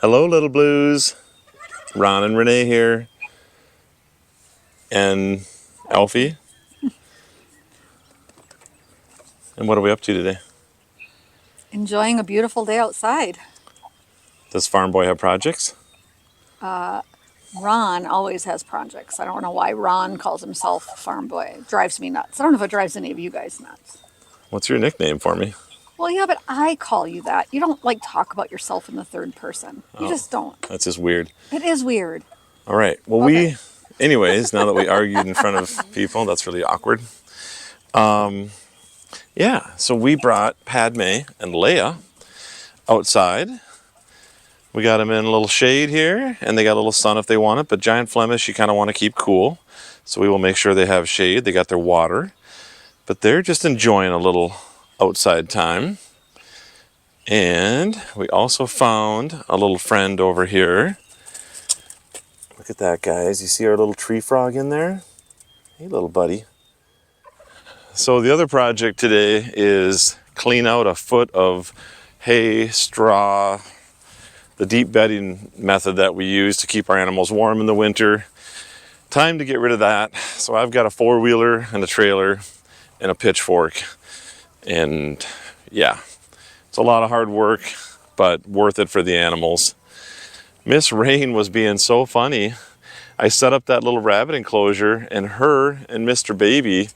Hello, little blues. Ron and Renee here. And Alfie. And what are we up to today? Enjoying a beautiful day outside. Does Farm Boy have projects? Ron always has projects. I don't know why Ron calls himself Farm Boy. It drives me nuts. I don't know if it drives any of you guys nuts. What's your nickname for me? Well, yeah, but I call you that. You don't like talk about yourself in the third person. You just don't. That's just weird. It is weird. All right. Well, Okay. anyways, now that we argued in front of people, that's really awkward. Yeah, so we brought Padme and Leia outside. We got them in a little shade here, and they got a little sun if they want it, but Giant Flemish, you kind of want to keep cool. So we will make sure they have shade. They got their water, but they're just enjoying a little outside time. And we also found a little friend over here. Look at that, guys. You see our little tree frog in there? Hey, little buddy. So the other project today is clean out a foot of hay, straw, the deep bedding method that we use to keep our animals warm in the winter. Time to get rid of that. So I've got a four-wheeler and a trailer and a pitchfork. And yeah, it's a lot of hard work, but worth it for the animals. Miss Rain was being so funny. I set up that little rabbit enclosure, and her and Mr. Baby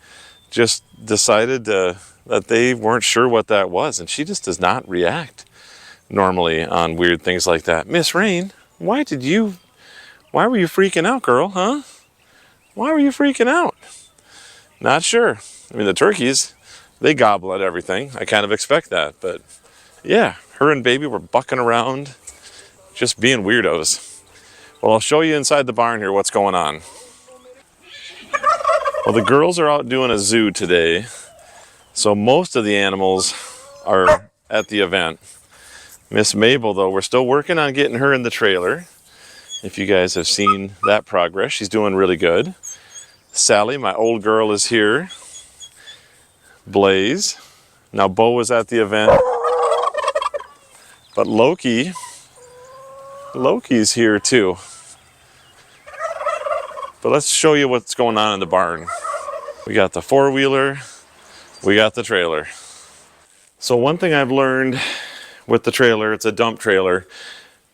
just decided that they weren't sure what that was, and she just does not react normally on weird things like that. Miss Rain, why were you freaking out, girl, huh? Why were you freaking out? Not sure. I mean, the turkeys, they gobble at everything. I kind of expect that, but yeah, her and Baby were bucking around, just being weirdos. Well, I'll show you inside the barn here what's going on. Well, the girls are out doing a zoo today, so most of the animals are at the event. Miss Mabel, though, we're still working on getting her in the trailer. If you guys have seen that progress, she's doing really good. Sally, my old girl, is here. Blaze. Now, Bo was at the event. But Loki's here too. But let's show you what's going on in the barn. We got the four-wheeler, we got the trailer. So one thing I've learned with the trailer, it's a dump trailer,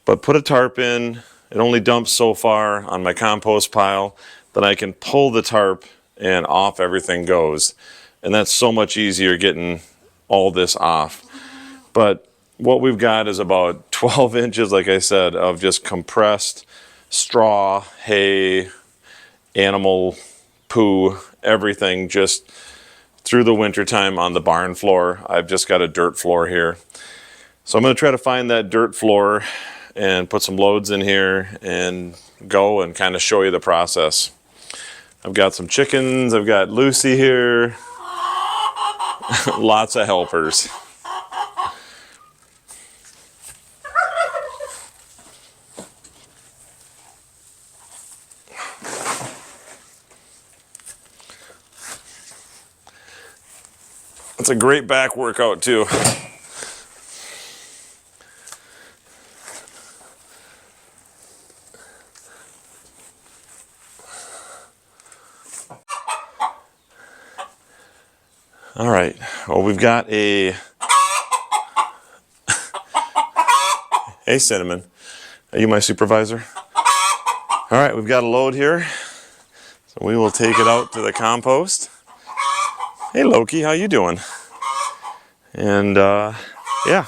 but put a tarp in, it only dumps so far on my compost pile, then I can pull the tarp and off everything goes. And that's so much easier getting all this off. But what we've got is about 12 inches, like I said, of just compressed straw, hay, animal poo, everything just through the wintertime on the barn floor. I've just got a dirt floor here. So I'm going to try to find that dirt floor and put some loads in here and go and kind of show you the process. I've got some chickens, I've got Lucy here, lots of helpers. It's a great back workout too. All right, well, we've got a... Hey, Cinnamon, are you my supervisor? All right, we've got a load here, so we will take it out to the compost. Hey, Loki, how you doing? And yeah,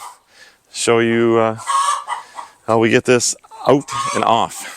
show you how we get this out and off.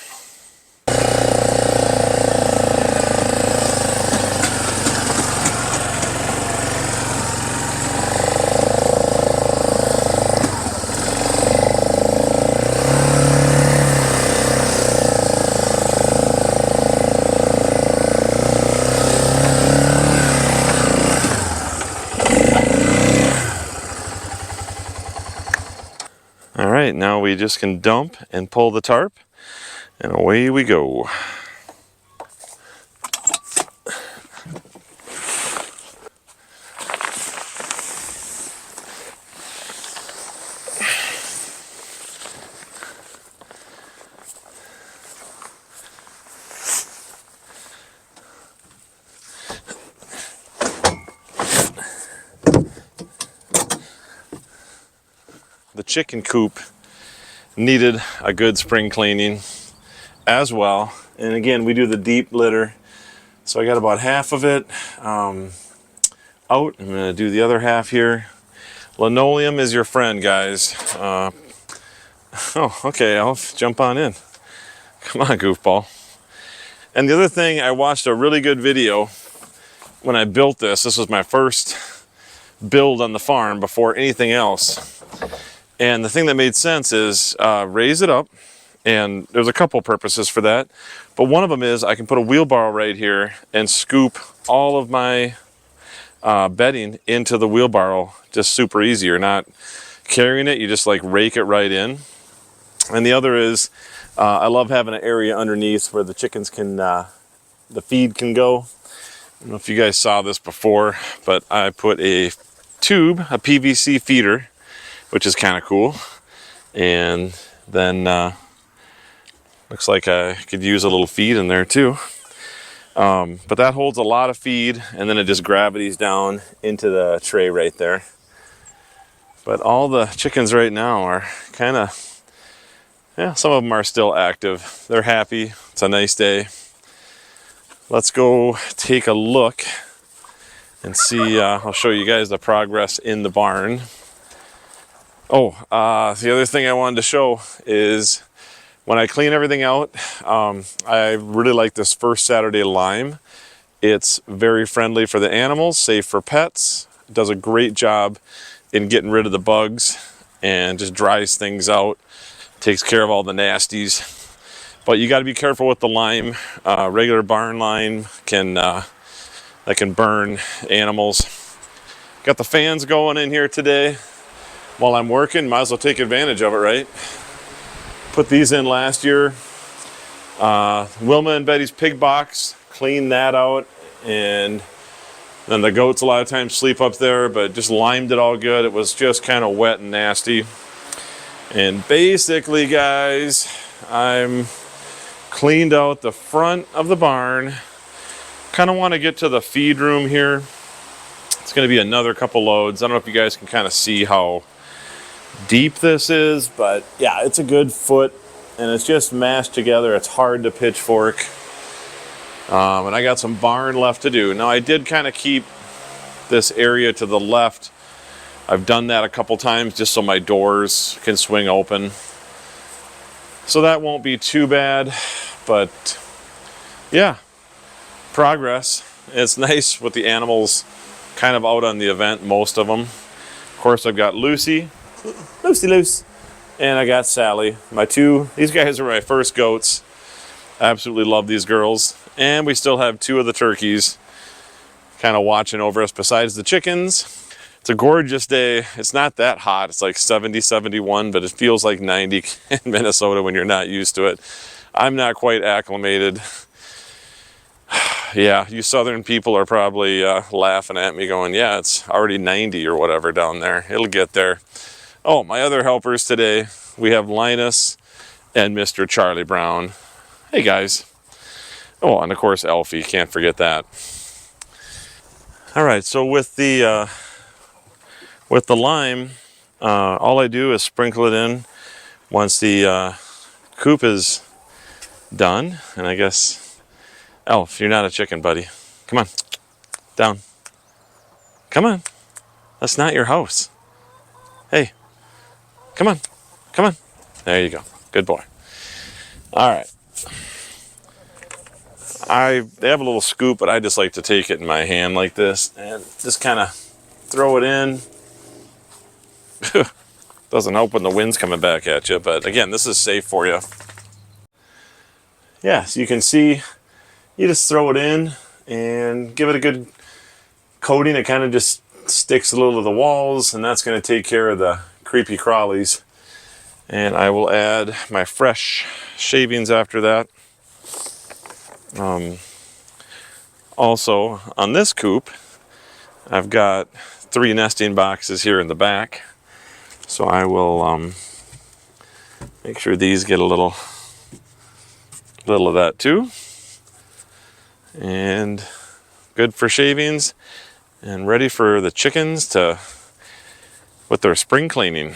All right, now we just can dump and pull the tarp, and away we go. the chicken coop needed a good spring cleaning as well. And again, we do the deep litter. So I got about half of it out. I'm gonna do the other half here. Linoleum is your friend, guys. Oh, okay, Alf, jump on in. Come on, goofball. And the other thing, I watched a really good video when I built this. This was my first build on the farm before anything else. And the thing that made sense is raise it up. And there's a couple purposes for that. But one of them is I can put a wheelbarrow right here and scoop all of my bedding into the wheelbarrow just super easy. You're not carrying it, you just like rake it right in. And the other is I love having an area underneath where the chickens can, the feed can go. I don't know if you guys saw this before, but I put a tube, a PVC feeder, which is kind of cool. And then looks like I could use a little feed in there too. But that holds a lot of feed, and then it just gravities down into the tray right there. But all the chickens right now are kind of, yeah, some of them are still active. They're happy. It's a nice day. Let's go take a look and see. I'll show you guys the progress in the barn. Oh, the other thing I wanted to show is when I clean everything out, I really like this First Saturday lime. It's very friendly for the animals, safe for pets. It does a great job in getting rid of the bugs and just dries things out. Takes care of all the nasties. But you got to be careful with the lime. Regular barn lime can burn animals. Got the fans going in here today while I'm working. Might as well take advantage of it, right? Put these in last year. Wilma and Betty's pig box, cleaned that out, and then the goats a lot of times sleep up there, but just limed it all good. It was just kind of wet and nasty. And basically, guys, I'm cleaned out the front of the barn. Kind of want to get to the feed room here. It's going to be another couple loads. I don't know if you guys can kind of see how deep this is, but yeah, it's a good foot, and it's just mashed together. It's hard to pitchfork. And I got some barn left to do. Now, I did kind of keep this area to the left. I've done that a couple times just so my doors can swing open. So that won't be too bad, but yeah, progress. It's nice with the animals kind of out on the event, most of them. Of course, I've got Lucy, and I got Sally. These guys are my first goats. I absolutely love these girls. And we still have two of the turkeys kind of watching over us besides the chickens. It's a gorgeous day. It's not that hot. It's like 70, 71, but it feels like 90 in Minnesota when you're not used to it. I'm not quite acclimated. Yeah, you southern people are probably laughing at me going, yeah, it's already 90 or whatever down there. It'll get there. Oh, my other helpers today, we have Linus and Mr. Charlie Brown. Hey, guys. Oh, and of course, Elfie. Can't forget that. All right, so with the lime, all I do is sprinkle it in once the coop is done. And I guess, Elf, you're not a chicken, buddy. Come on, down. Come on. That's not your house. Hey, come on, come on. There you go. Good boy. All right. They have a little scoop, but I just like to take it in my hand like this and just kind of throw it in. Doesn't help when the wind's coming back at you, but again, this is safe for you. Yeah, so you can see, you just throw it in and give it a good coating. It kind of just sticks a little to the walls, and that's going to take care of the creepy crawlies. And I will add my fresh shavings after that. Also, on this coop, I've got 3 nesting boxes here in the back. So I will make sure these get a little of that too. And good for shavings and ready for the chickens with their spring cleaning.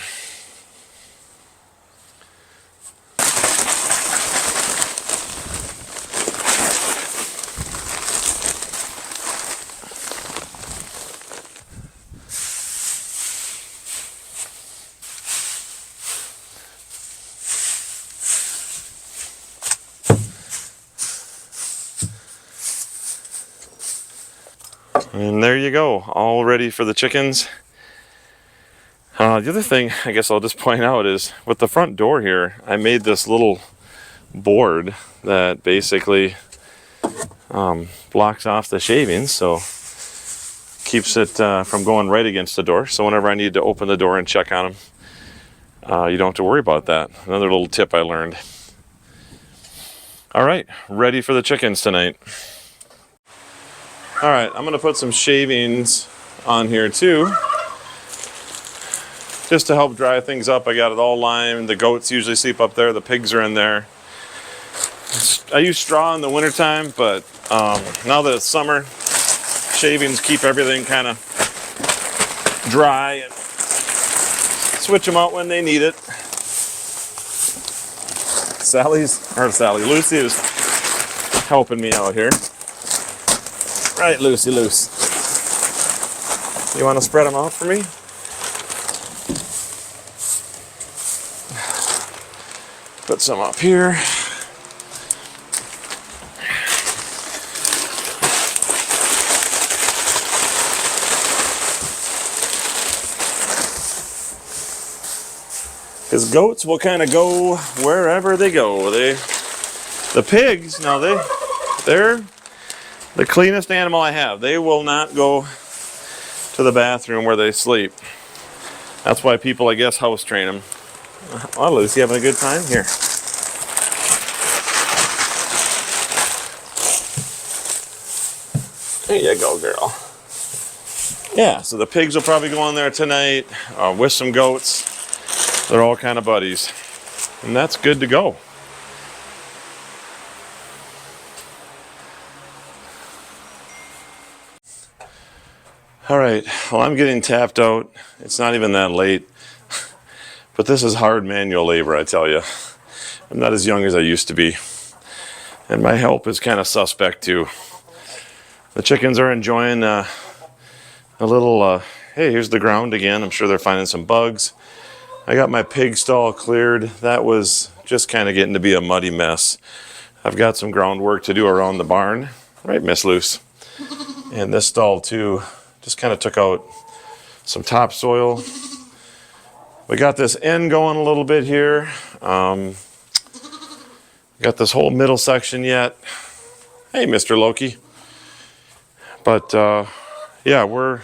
And there you go, all ready for the chickens. The other thing I guess I'll just point out is with the front door here, I made this little board that basically blocks off the shavings, so keeps it from going right against the door. So whenever I need to open the door and check on them, you don't have to worry about that. Another little tip I learned. All right, ready for the chickens tonight. All right, I'm gonna put some shavings on here too, just to help dry things up. I got it all lined. The goats usually sleep up there. The pigs are in there. I use straw in the wintertime, but now that it's summer, shavings keep everything kind of dry and switch them out when they need it. Lucy is helping me out here. Right, Lucy, loose. You want to spread them out for me? Put some up here. Because goats will kind of go wherever they go. The pigs, now they're the cleanest animal I have. They will not go to the bathroom where they sleep. That's why people, I guess, house train them. Oh, Lucy, having a good time? Here. There you go, girl. Yeah, so the pigs will probably go in there tonight with some goats. They're all kind of buddies. And that's good to go. All right, well, I'm getting tapped out. It's not even that late. But this is hard manual labor, I tell you. I'm not as young as I used to be. And my help is kind of suspect too. The chickens are enjoying a little, hey, here's the ground again. I'm sure they're finding some bugs. I got my pig stall cleared. That was just kind of getting to be a muddy mess. I've got some groundwork to do around the barn. Right, Miss Luce? And this stall too. Just kind of took out some topsoil. We got this end going a little bit here. Got this whole middle section yet. Hey, Mr. Loki. But yeah, we're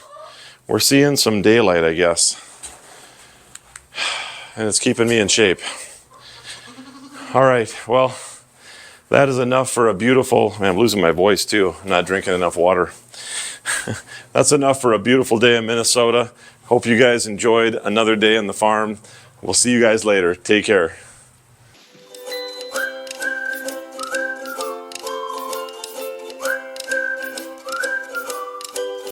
seeing some daylight, I guess. And it's keeping me in shape. All right, well, that is enough for a beautiful, man, I'm losing my voice too. I'm not drinking enough water. That's enough for a beautiful day in Minnesota. Hope you guys enjoyed another day on the farm. We'll see you guys later. Take care.